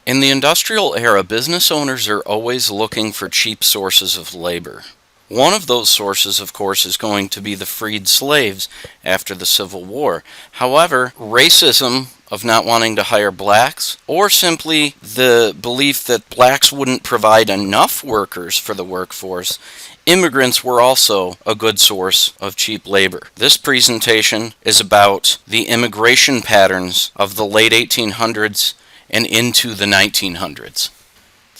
In the industrial era, business owners are always looking for cheap sources of labor. One of those sources, of course, is going to be the freed slaves after the Civil War. However, racism of not wanting to hire blacks, or simply the belief that blacks wouldn't provide enough workers for the workforce, immigrants were also a good source of cheap labor. This presentation is about the immigration patterns of the late 1800s and into the 1900s.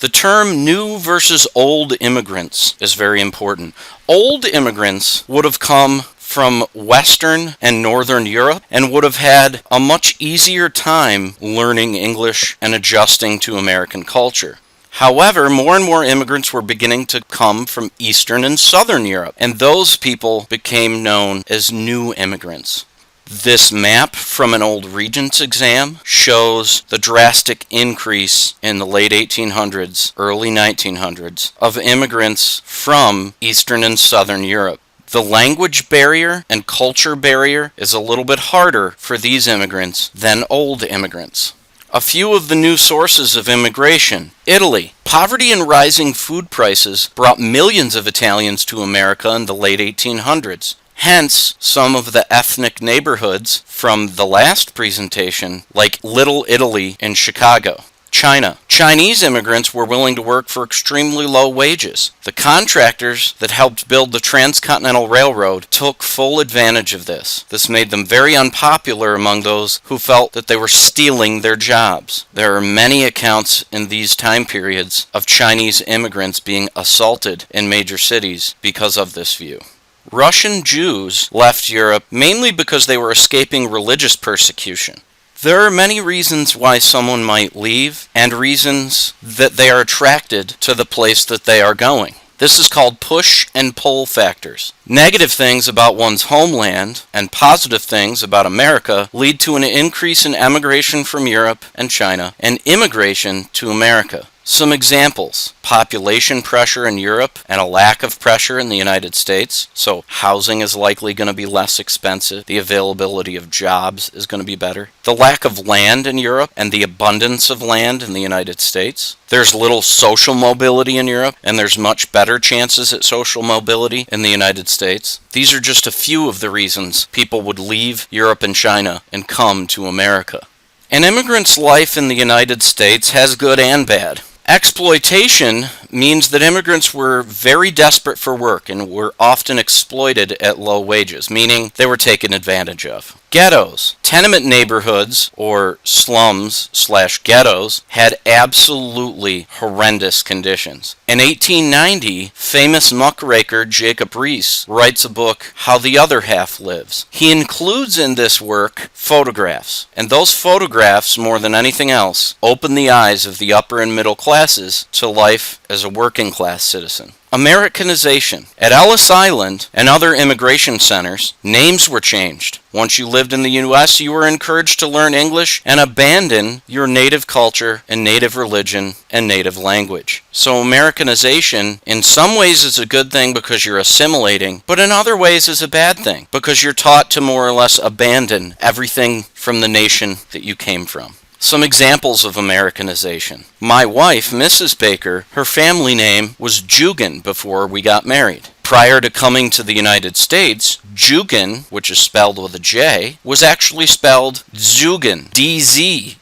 The term new versus old immigrants is very important. Old immigrants would have come from Western and Northern Europe and would have had a much easier time learning English and adjusting to American culture. However, more and more immigrants were beginning to come from Eastern and Southern Europe, and those people became known as new immigrants. This map from an old Regents exam shows the drastic increase in the late 1800s, early 1900s of immigrants from Eastern and Southern Europe. The language barrier and culture barrier is a little bit harder for these immigrants than old immigrants. A few of the new sources of immigration. Italy. Poverty and rising food prices brought millions of Italians to America in the late 1800s. Hence, some of the ethnic neighborhoods from the last presentation, like Little Italy in Chicago. China. Chinese immigrants were willing to work for extremely low wages. The contractors that helped build the Transcontinental Railroad took full advantage of this. This made them very unpopular among those who felt that they were stealing their jobs. There are many accounts in these time periods of Chinese immigrants being assaulted in major cities because of this view. Russian Jews left Europe mainly because they were escaping religious persecution. There are many reasons why someone might leave, and reasons that they are attracted to the place that they are going. This is called push and pull factors. Negative things about one's homeland and positive things about America lead to an increase in emigration from Europe and China and immigration to America. Some examples: population pressure in Europe and a lack of pressure in the United States, so housing is likely going to be less expensive, the availability of jobs is going to be better. The lack of land in Europe and the abundance of land in the United States. There's little social mobility in Europe, and there's much better chances at social mobility in the United States. These are just a few of the reasons people would leave Europe and China and come to America. An immigrant's life in the United States has good and bad. Exploitation means that immigrants were very desperate for work and were often exploited at low wages, meaning they were taken advantage of. Ghettos. Tenement neighborhoods, or slums/ghettos, had absolutely horrendous conditions. In 1890, famous muckraker Jacob Riis writes a book, How the Other Half Lives. He includes in this work photographs, and those photographs, more than anything else, open the eyes of the upper and middle classes to life as a working class citizen. Americanization. At Ellis Island and other immigration centers, names were changed. Once you lived in the U.S., you were encouraged to learn English and abandon your native culture and native religion and native language. So Americanization in some ways is a good thing because you're assimilating, but in other ways is a bad thing because you're taught to more or less abandon everything from the nation that you came from. Some examples of Americanization. My wife, Mrs. Baker, her family name was Jugan before we got married. Prior to coming to the United States, Jugan, which is spelled with a J, was actually spelled Dzugan, D-Z-U-G-A-N.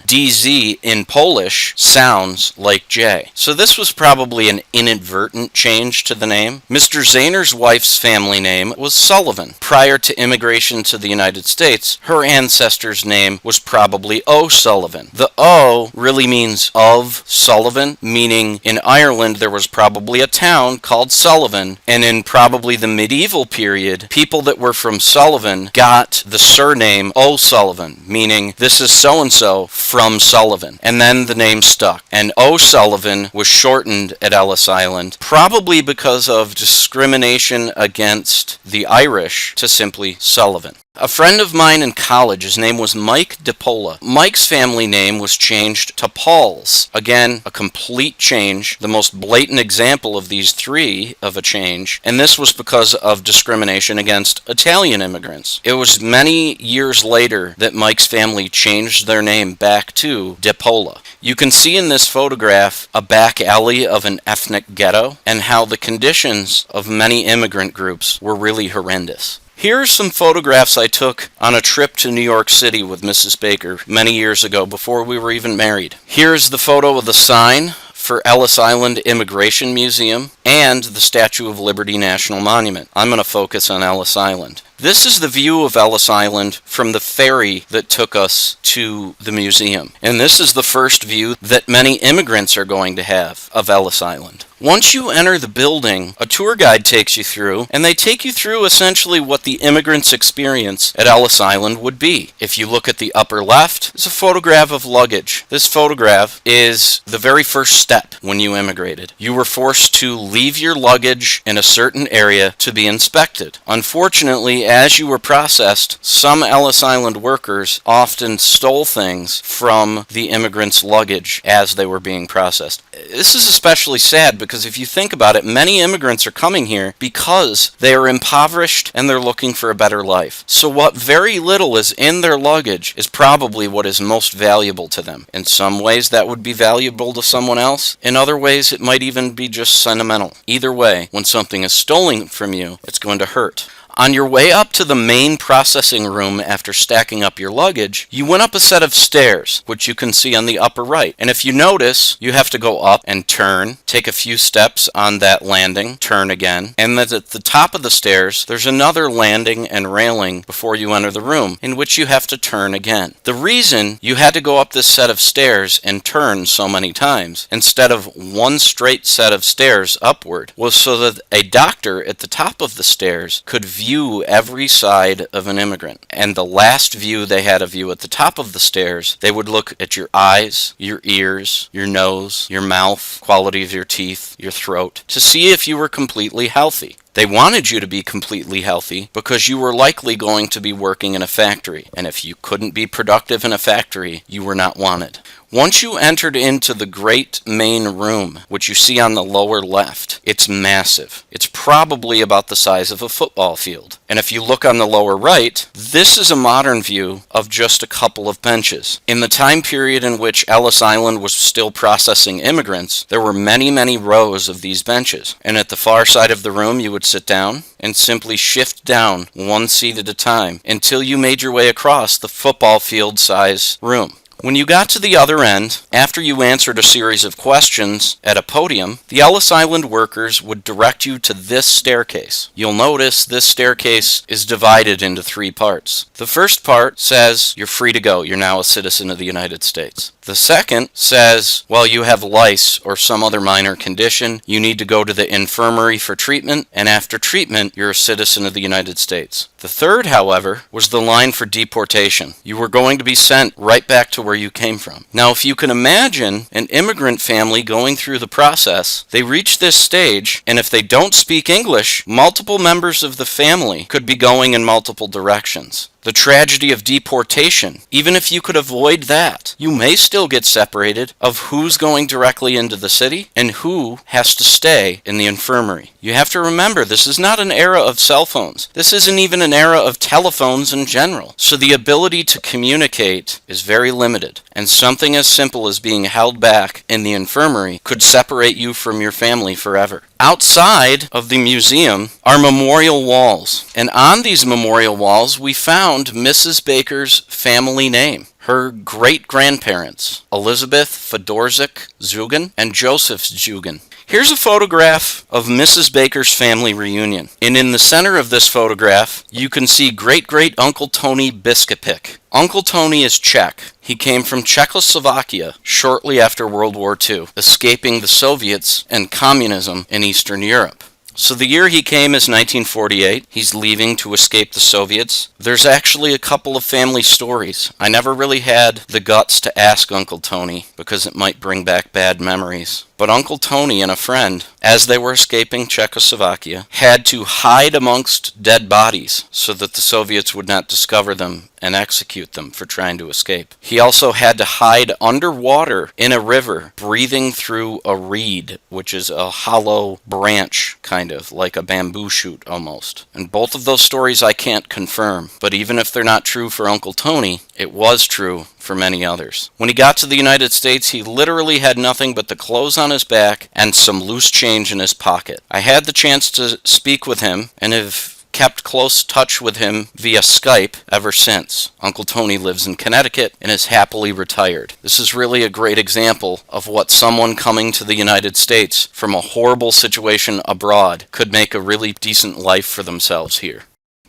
D-Z in Polish sounds like J. So this was probably an inadvertent change to the name. Mr. Zahner's wife's family name was Sullivan. Prior to immigration to the United States, her ancestor's name was probably O'Sullivan. The O really means of Sullivan, meaning in Ireland there was probably a town called Sullivan, and in probably the medieval period, people that were from Sullivan got the surname O'Sullivan, meaning this is so-and-so from Sullivan, and then the name stuck. And O'Sullivan was shortened at Ellis Island, probably because of discrimination against the Irish, to simply Sullivan. A friend of mine in college, his name was Mike DiPola. Mike's family name was changed to Pauls. Again, a complete change, the most blatant example of these three of a change, and this was because of discrimination against Italian immigrants. It was many years later that Mike's family changed their name back to DiPola. You can see in this photograph a back alley of an ethnic ghetto and how the conditions of many immigrant groups were really horrendous. Here are some photographs I took on a trip to New York City with Mrs. Baker many years ago before we were even married. Here's the photo of the sign for Ellis Island Immigration Museum and the Statue of Liberty National Monument. I'm going to focus on Ellis Island. This is the view of Ellis Island from the ferry that took us to the museum. And this is the first view that many immigrants are going to have of Ellis Island. Once you enter the building, a tour guide takes you through, and they take you through essentially what the immigrants' experience at Ellis Island would be. If you look at the upper left, it's a photograph of luggage. This photograph is the very first step when you immigrated. You were forced to leave your luggage in a certain area to be inspected. Unfortunately, as you were processed, some Ellis Island workers often stole things from the immigrants' luggage as they were being processed. This is especially sad because if you think about it, many immigrants are coming here because they are impoverished and they're looking for a better life. So what very little is in their luggage is probably what is most valuable to them. In some ways that would be valuable to someone else. In other ways it might even be just sentimental. Either way, when something is stolen from you, it's going to hurt. On your way up to the main processing room after stacking up your luggage, you went up a set of stairs, which you can see on the upper right. And if you notice, you have to go up and turn, take a few steps on that landing, turn again, and then at the top of the stairs, there's another landing and railing before you enter the room, in which you have to turn again. The reason you had to go up this set of stairs and turn so many times, instead of one straight set of stairs upward, was so that a doctor at the top of the stairs could view every side of an immigrant. And the last view they had of you at the top of the stairs, they would look at your eyes, your ears, your nose, your mouth, quality of your teeth, your throat, to see if you were completely healthy. They wanted you to be completely healthy because you were likely going to be working in a factory. And if you couldn't be productive in a factory, you were not wanted. Once you entered into the great main room, which you see on the lower left, it's massive. It's probably about the size of a football field. And if you look on the lower right, this is a modern view of just a couple of benches. In the time period in which Ellis Island was still processing immigrants, there were many, many rows of these benches. And at the far side of the room, you would sit down and simply shift down one seat at a time until you made your way across the football field size room. When you got to the other end, after you answered a series of questions at a podium, the Ellis Island workers would direct you to this staircase. You'll notice this staircase is divided into three parts. The first part says, you're free to go, you're now a citizen of the United States. The second says, well, you have lice or some other minor condition, you need to go to the infirmary for treatment, and after treatment, you're a citizen of the United States. The third, however, was the line for deportation. You were going to be sent right back to where you came from. Now, if you can imagine an immigrant family going through the process, they reach this stage, and if they don't speak English, multiple members of the family could be going in multiple directions. The tragedy of deportation, even if you could avoid that, you may still get separated of who's going directly into the city and who has to stay in the infirmary. You have to remember, this is not an era of cell phones. This isn't even an era of telephones in general. So the ability to communicate is very limited. And something as simple as being held back in the infirmary could separate you from your family forever. Outside of the museum are memorial walls, and on these memorial walls we found Mrs. Baker's family name. Her great-grandparents, Elizabeth Fedorzik Zugan and Joseph Zugan. Here's a photograph of Mrs. Baker's family reunion. And in the center of this photograph, you can see great-great-uncle Tony Biskupik. Uncle Tony is Czech. He came from Czechoslovakia shortly after World War II, escaping the Soviets and communism in Eastern Europe. So the year he came is 1948. He's leaving to escape the Soviets. There's actually a couple of family stories. I never really had the guts to ask Uncle Tony because it might bring back bad memories. But Uncle Tony and a friend, as they were escaping Czechoslovakia, had to hide amongst dead bodies so that the Soviets would not discover them and execute them for trying to escape. He also had to hide underwater in a river, breathing through a reed, which is a hollow branch, kind of like a bamboo shoot almost. And both of those stories I can't confirm, but even if they're not true for Uncle Tony, it was true for many others. When he got to the United States, he literally had nothing but the clothes on his back and some loose change in his pocket. I had the chance to speak with him and have kept close touch with him via Skype ever since. Uncle Tony lives in Connecticut and is happily retired. This is really a great example of what someone coming to the United States from a horrible situation abroad could make a really decent life for themselves here.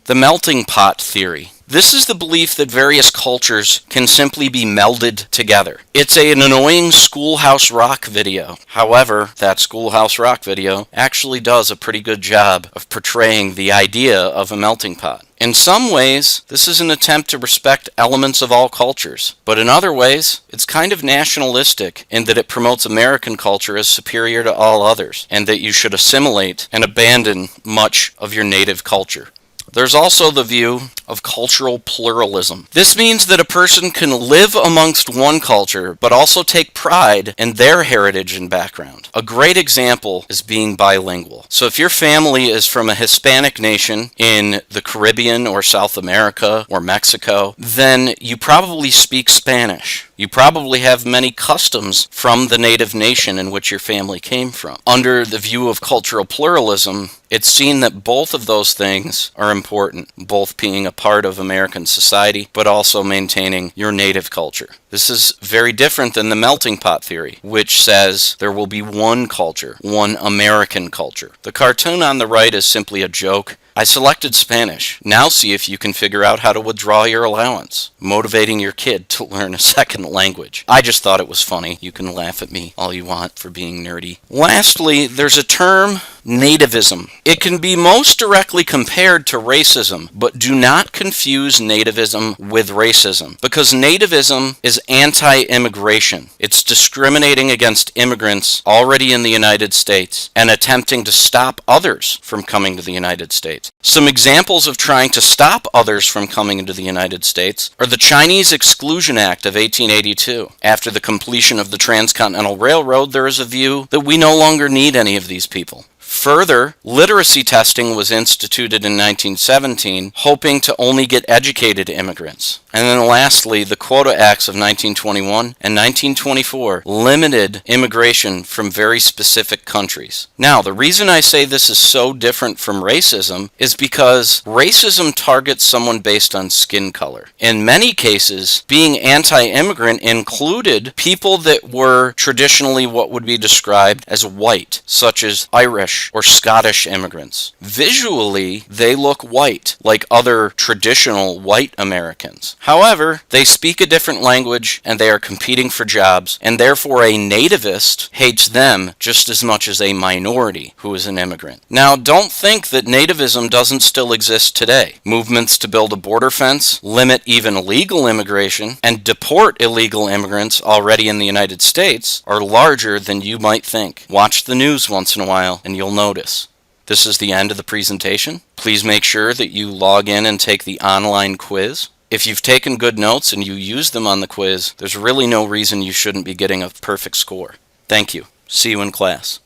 The melting pot theory. This is the belief that various cultures can simply be melded together. It's an annoying Schoolhouse Rock video. However, that Schoolhouse Rock video actually does a pretty good job of portraying the idea of a melting pot. In some ways, this is an attempt to respect elements of all cultures, but in other ways, it's kind of nationalistic in that it promotes American culture as superior to all others, and that you should assimilate and abandon much of your native culture. There's also the view of cultural pluralism. This means that a person can live amongst one culture, but also take pride in their heritage and background. A great example is being bilingual. So if your family is from a Hispanic nation in the Caribbean or South America or Mexico, then you probably speak Spanish. You probably have many customs from the native nation in which your family came from. Under the view of cultural pluralism, it's seen that both of those things are important, both being a part of American society, but also maintaining your native culture. This is very different than the melting pot theory, which says there will be one culture, one American culture. The cartoon on the right is simply a joke. I selected Spanish. Now see if you can figure out how to withdraw your allowance, motivating your kid to learn a second language. I just thought it was funny. You can laugh at me all you want for being nerdy. Lastly, there's a term, Nativism. It can be most directly compared to racism, but do not confuse nativism with racism, because nativism is anti-immigration. It's discriminating against immigrants already in the United States and attempting to stop others from coming to the United States. Some examples of trying to stop others from coming into the United States are the Chinese Exclusion Act of 1882. After the completion of the Transcontinental Railroad, there is a view that we no longer need any of these people. Further, literacy testing was instituted in 1917, hoping to only get educated immigrants. And then lastly, the Quota Acts of 1921 and 1924 limited immigration from very specific countries. Now, the reason I say this is so different from racism is because racism targets someone based on skin color. In many cases, being anti-immigrant included people that were traditionally what would be described as white, such as Irish or Scottish immigrants. Visually, they look white, like other traditional white Americans. However, they speak a different language and they are competing for jobs, and therefore a nativist hates them just as much as a minority who is an immigrant. Now, don't think that nativism doesn't still exist today. Movements to build a border fence, limit even legal immigration, and deport illegal immigrants already in the United States are larger than you might think. Watch the news once in a while and you'll notice. This is the end of the presentation. Please make sure that you log in and take the online quiz. If you've taken good notes and you use them on the quiz, there's really no reason you shouldn't be getting a perfect score. Thank you. See you in class.